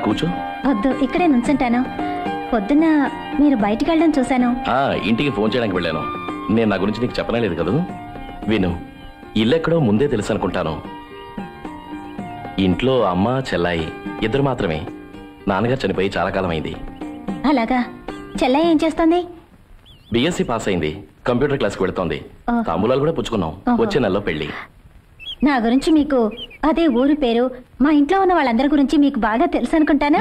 కూర్చో. వద్దు, ఇక్కడే నుంచుంటాను. పొద్దున్న మీరు బయటికి వెళ్ళడం చూశాను. ఇంటికి ఫోన్ చేయడానికి వెళ్ళాను. నేను నా గురించి నీకు చెప్పలేదు కదా. విను, ఇల్లెక్కడో ముందే తెలుసు అనుకుంటాను. ఇంట్లో అమ్మ చెల్లాయి ఇద్దరు మాత్రమే. నాన్నగారు చనిపోయి చాలా కాలం అయింది. అలాగా? చెల్లాయి ఏం చేస్తుంది? బిఎస్సీ పాస్ అయింది, కంప్యూటర్ క్లాస్కి వెళుతోంది. తాంబూలాలు కూడా పుచ్చుకున్నాం. వచ్చే నెలలో పెళ్లి. నా గురించి మీకు, అదే ఊరు పేరు, మా ఇంట్లో ఉన్న వాళ్ళందరి గురించి మీకు బాగా తెలుసు అనుకుంటాను.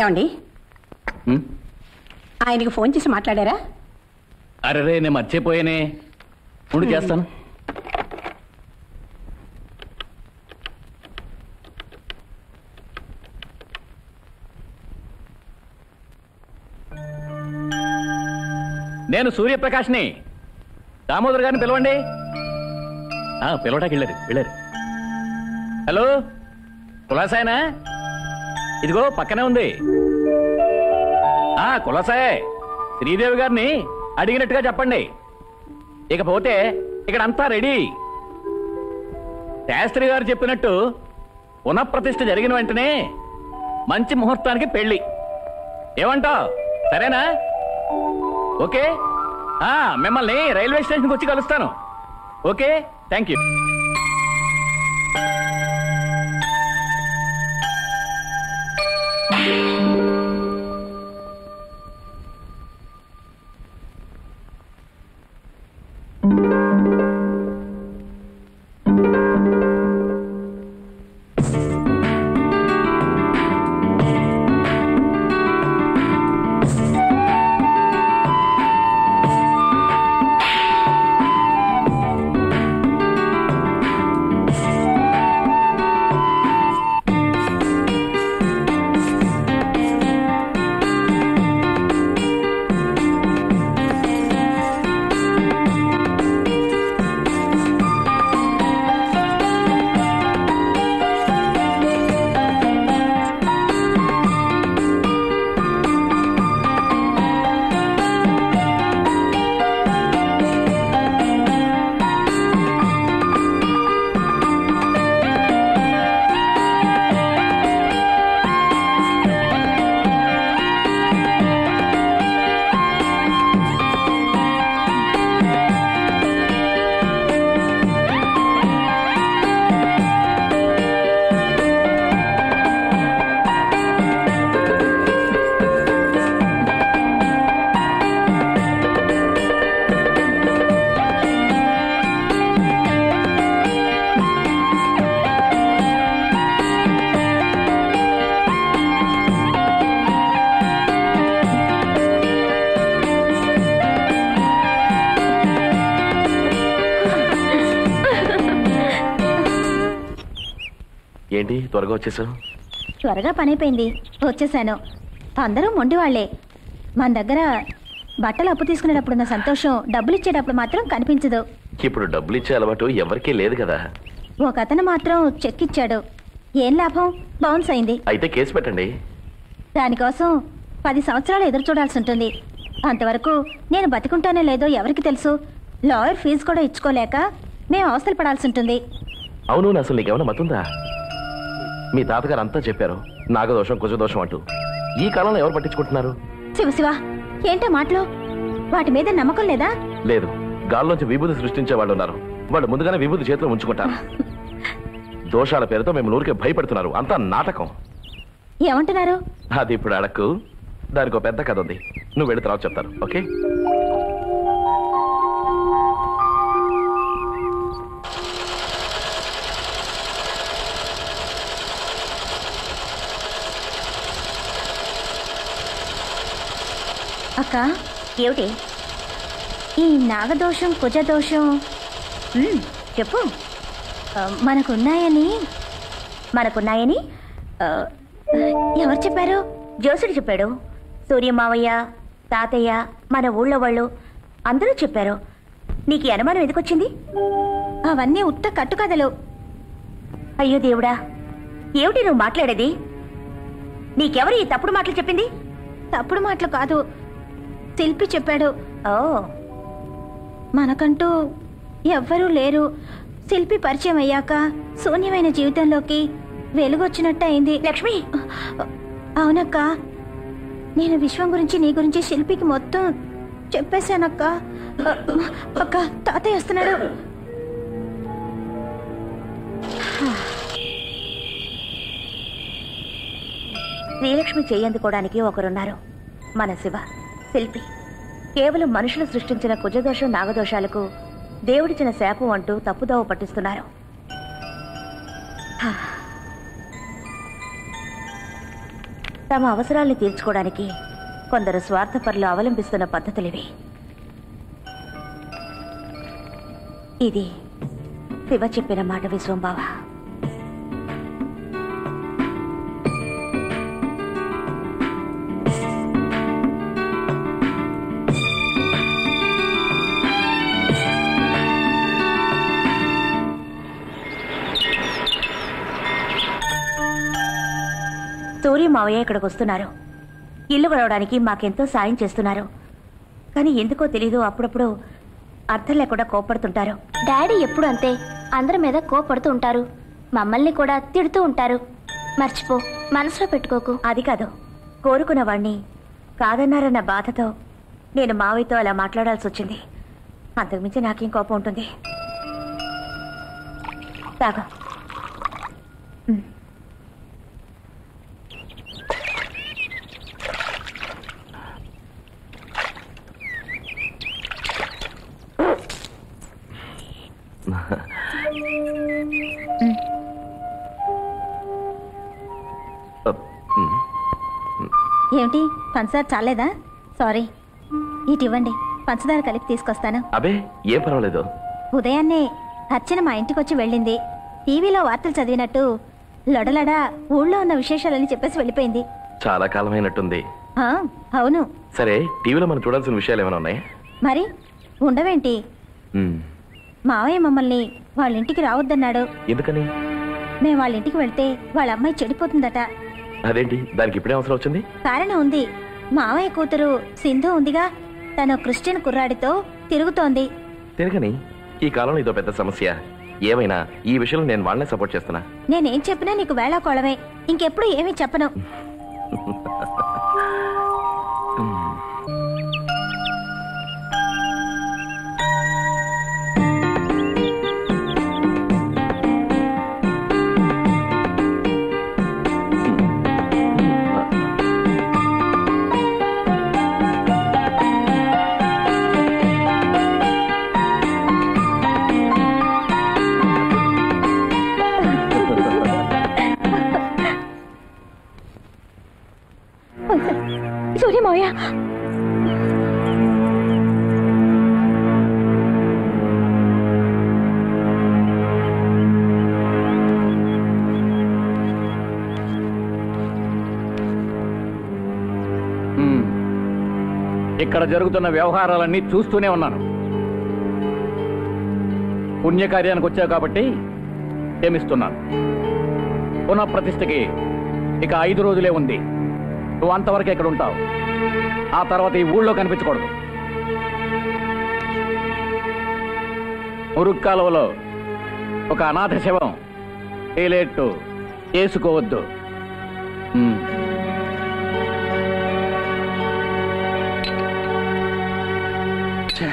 ఏమండి, ఆయనకి ఫోన్ చేసి మాట్లాడారా? అరే, నేను మర్చిపోయానే. ఉండి చేస్తాను. నేను సూర్యప్రకాష్ని. దామోదర్ గారిని పిలవండి. పిలవటానికి వెళ్ళారు. హలో, కులాసాయనా? ఇదిగో పక్కనే ఉంది. కులాసాయే. శ్రీదేవి గారిని అడిగినట్టుగా చెప్పండి. ఇకపోతే ఇక్కడంతా రెడీ. శాస్త్రి గారు చెప్పినట్టు పునఃప్రతిష్ఠ జరిగిన వెంటనే మంచి ముహూర్తానికి పెళ్లి. ఏమంటావ్? సరేనా? ఓకే. మిమ్మల్ని రైల్వే స్టేషన్కి వచ్చి కలుస్తాను. Okay, thank you. ఏంటి త్వరగా వచ్చేసావు? త్వరగా పనైపోయింది, వచ్చేసాను. అందరూ మొండి వాళ్లే. మన దగ్గర బట్టలు అప్పు తీసుకునేటప్పుడున్న సంతోషం డబ్బులు ఇచ్చేటప్పుడు మాత్రం కనిపించదు. ఇప్పుడు డబ్బులు ఇచ్చే అలవాటు ఎవరికీ లేదు కదా. ఒక అతను మాత్రం చెక్ ఇచ్చాడు. ఏం లాభం? బౌన్స్ అయింది. అయితే కేసు పెట్టండి. దానికోసం 10 సంవత్సరాలు ఎదురు చూడాల్సి ఉంటుంది. అంతవరకు నేను బతికుంటానో లేదో ఎవరికి తెలుసు. లాయర్ ఫీజు కూడా ఇచ్చుకోలేక మేము అవస్థలు పడాల్సి ఉంటుంది. అవును, అసలు నీకేమైనా మతుందా? మీ తాతగారు అంతా చెప్పారు, నాగదోషం కుజదోషం అంటూ. ఈ కాలంలో ఎవరు పట్టించుకుంటున్నారు? శివ, ఏంటో మాటలు? వాటి మీద నమ్మకం లేదా? లేదు. గాల్లోంచి విభూతి సృష్టించే వాళ్ళు ఉన్నారు. వాళ్ళు ముందుగానే విభూతి చేతిలో ఉంచుకుంటారు. దోషాల పేరుతో మేము ఊరికే భయపడుతున్నారు. అంతా నాటకం. ఏమంటున్నారు? అది ఇప్పుడు అడక్కు. దానికి ఒక పెద్ద కథ ఉంది. నువ్వు వెళ్ళి తర్వాత చెప్తాను. ఓకే? అక్క, ఏమిటి ఈ నాగదోషం కుజదోషం? చెప్పు. మనకున్నాయని ఎవరు చెప్పారు? జోసుడు చెప్పాడు. సూర్యమావయ్య, తాతయ్య, మన ఊళ్ళో వాళ్ళు అందరూ చెప్పారు. నీకు ఈ అనుమానం ఎందుకొచ్చింది? అవన్నీ ఉత్త కట్టుకథలు. అయ్యో దేవుడా, ఏమిటి నువ్వు మాట్లాడేది? నీకెవరు ఈ తప్పుడు మాటలు చెప్పింది? తప్పుడు మాటలు కాదు, శిల్పి చెప్పాడు. ఓ, మనకంటూ ఎవ్వరూ లేరు. శిల్పి పరిచయం అయ్యాక శూన్యమైన జీవితంలోకి వెలుగొచ్చినట్టు అయింది. లక్ష్మి, అవునక్క, నేను విశ్వం గురించి నీ గురించి శిల్పికి మొత్తం చెప్పేశానక్క. అక్క, తాతయ్య వస్తున్నాడు. శ్రీలక్ష్మి చేయందుకోవడానికి ఒకరున్నారు, మన శివ శిల్పి. కేవలం మనుషులు సృష్టించిన కుజదోషం నాగదోషాలకు దేవుడిచ్చిన శాపం అంటూ తప్పుదోవ పట్టిస్తున్నారు. తమ అవసరాల్ని తీర్చుకోవడానికి కొందరు స్వార్థపరులు అవలంబిస్తున్న పద్ధతులివి. ఇది శివ చెప్పిన మాట విశ్వంబావ. సూర్య మావయ్య ఇక్కడికి వస్తున్నారు. ఇల్లు గడవడానికి మాకెంతో సాయం చేస్తున్నారు. కానీ ఎందుకో తెలీదు, అప్పుడప్పుడు అర్థం లేకుండా కోపడుతుంటారు. డాడీ ఎప్పుడు అంతే, అందరి మీద కోపడుతూ ఉంటారు. మమ్మల్ని కూడా తిడుతూ ఉంటారు. మర్చిపో, మనసులో పెట్టుకోకు. అది కాదు, కోరుకున్న వాణ్ణి కాదన్నారన్న బాధతో నేను మావయ్యతో అలా మాట్లాడాల్సి వచ్చింది. అంతకుమించి నాకేం కోపం ఉంటుంది? తాగు. ఏమిటి, పంచదార చాలేదా? సారీ, ఇటు ఇవ్వండి, పంచదార కలిపి తీసుకొస్తాను. అబే, ఏం పర్వాలేదు. ఉదయాన్నే అర్చన మా ఇంటికి వచ్చి వెళ్ళింది. టీవీలో వార్తలు చదివినట్టు లొడలడా ఊళ్ళో ఉన్న విశేషాలని చెప్పేసి వెళ్ళిపోయింది. చాలా కాలమైనట్టుంది. అవును. సరే, టీవీలో మనం చూడాల్సిన విషయాలు ఏమైనా ఉన్నాయి? మరి ఉండవేంటి? మావయ్య మమ్మల్ని వాళ్ళ ఇంటికి రావద్దన్నాడు. ఎందుకని? మేము వాళ్ళ ఇంటికి వెళ్తే వాళ్ళ అమ్మాయి చెడిపోతుందట. అదేంటి, దానికి ఇప్పుడే అవసరం వచ్చింది? కారణం ఉంది. మావయ్య కూతురు సింధు ఉందిగా, తను క్రిస్టియన్ కుర్రాడితో తిరుగుతోంది. తిరగని, ఈ కాలంలో ఇదో పెద్ద సమస్య. ఏమైనా ఈ విషయంలో నేను వాళ్ళనే సపోర్ట్ చేస్తున్నా. నేనేం చెప్పినా నీకు వేళాకోళమే. ఇంకెప్పుడు ఏమీ చెప్పను. సూర్యమోయ, ఇక్కడ జరుగుతున్న వ్యవహారాలన్నీ చూస్తూనే ఉన్నాను. పుణ్యకార్యానికి వచ్చావు కాబట్టి క్షమిస్తున్నాను. పునఃప్రతిష్ఠకి ఇక 5 రోజులే ఉంది. నువ్వు అంతవరకు ఎక్కడ ఉంటావు. ఆ తర్వాత ఈ ఊళ్ళో కనిపించకూడదు. మురుక్కాలువలో ఒక అనాథ శవం తేలేట్టు చేసుకోవద్దు. ఛే.